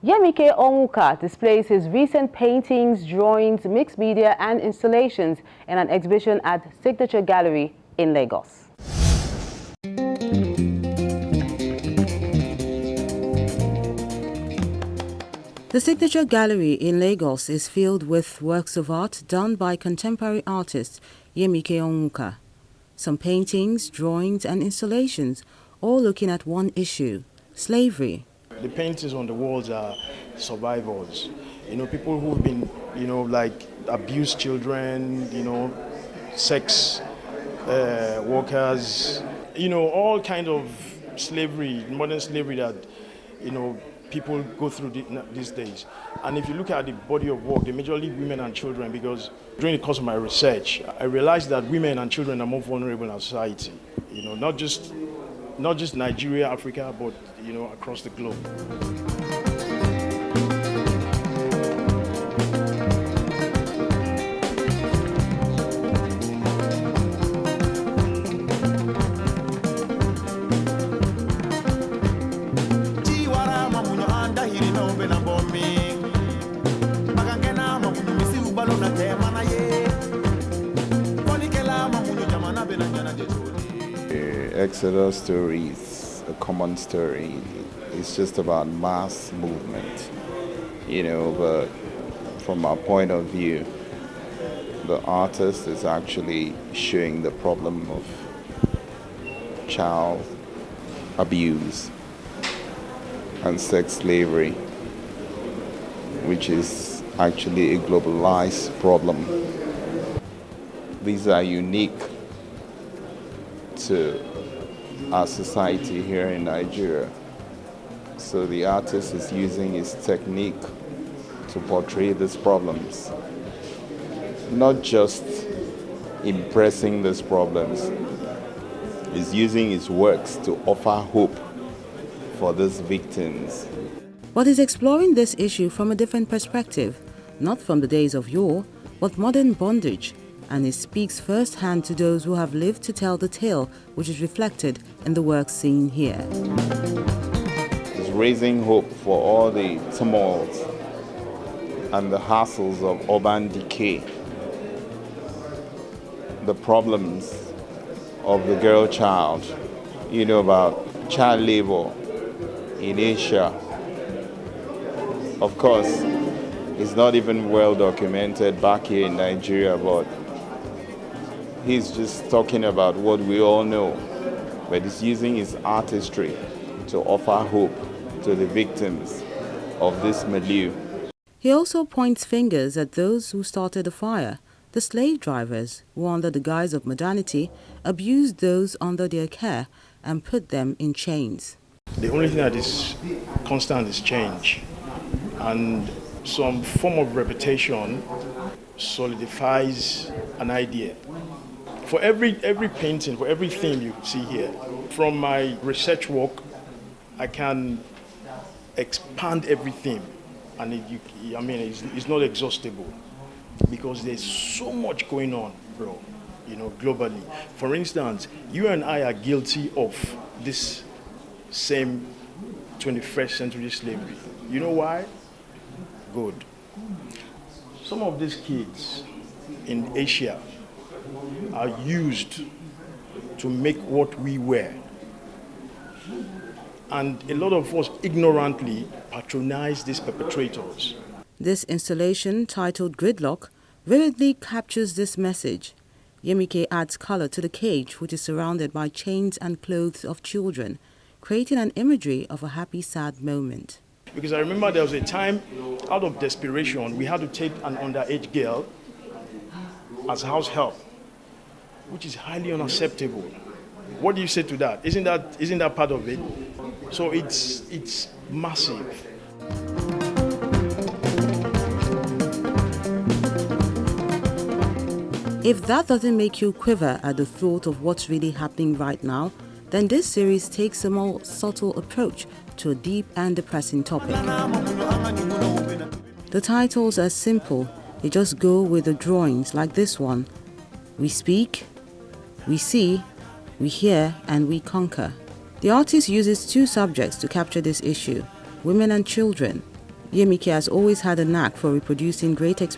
Nyemike Onwuka displays his recent paintings, drawings, mixed media and installations in an exhibition at Signature Gallery in Lagos. The Signature Gallery in Lagos is filled with works of art done by contemporary artist Nyemike Onwuka. Some paintings, drawings and installations, all looking at one issue: slavery. The paintings on the walls are survivors. People who've been, like abused children, sex workers, all kind of slavery, modern slavery that, people go through these days. And if you look at the body of work, they're majorly women and children, because during the course of my research, I realized that women and children are more vulnerable in our society. Not just Nigeria, Africa, but across the globe. Exodus story is a common story. It's just about mass movement, but from our point of view, the artist is actually showing the problem of child abuse and sex slavery, which is actually a globalized problem. These are unique to our society here in Nigeria. So the artist is using his technique to portray these problems, not just impressing these problems. He's using his works to offer hope for these victims. But he's exploring this issue from a different perspective, not from the days of yore, but modern bondage, and he speaks firsthand to those who have lived to tell the tale, which is reflected in the work seen here. It's raising hope for all the tumult and the hassles of urban decay, the problems of the girl child, about child labor in Asia. Of course, it's not even well documented back here in Nigeria, but he's just talking about what we all know, but he's using his artistry to offer hope to the victims of this milieu. He also points fingers at those who started the fire, the slave drivers who, under the guise of modernity, abused those under their care and put them in chains. The only thing that is constant is change, and some form of reputation solidifies an idea. For every painting, for every theme you see here, from my research work, I can expand every theme, and it's not exhaustible, because there's so much going on, bro, globally. For instance, you and I are guilty of this same 21st century slavery. You know why? Good. Some of these kids in Asia are used to make what we wear. And a lot of us ignorantly patronize these perpetrators. This installation, titled Gridlock, vividly captures this message. Nyemike adds color to the cage, which is surrounded by chains and clothes of children, creating an imagery of a happy, sad moment. Because I remember there was a time, out of desperation, we had to take an underage girl as house help, which is highly unacceptable. What do you say to that? Isn't that part of it? So it's massive. If that doesn't make you quiver at the thought of what's really happening right now, then this series takes a more subtle approach to a deep and depressing topic. The titles are simple, they just go with the drawings, like this one. We speak, we see, we hear, and we conquer. The artist uses two subjects to capture this issue: women and children. Nyemike has always had a knack for reproducing great experiences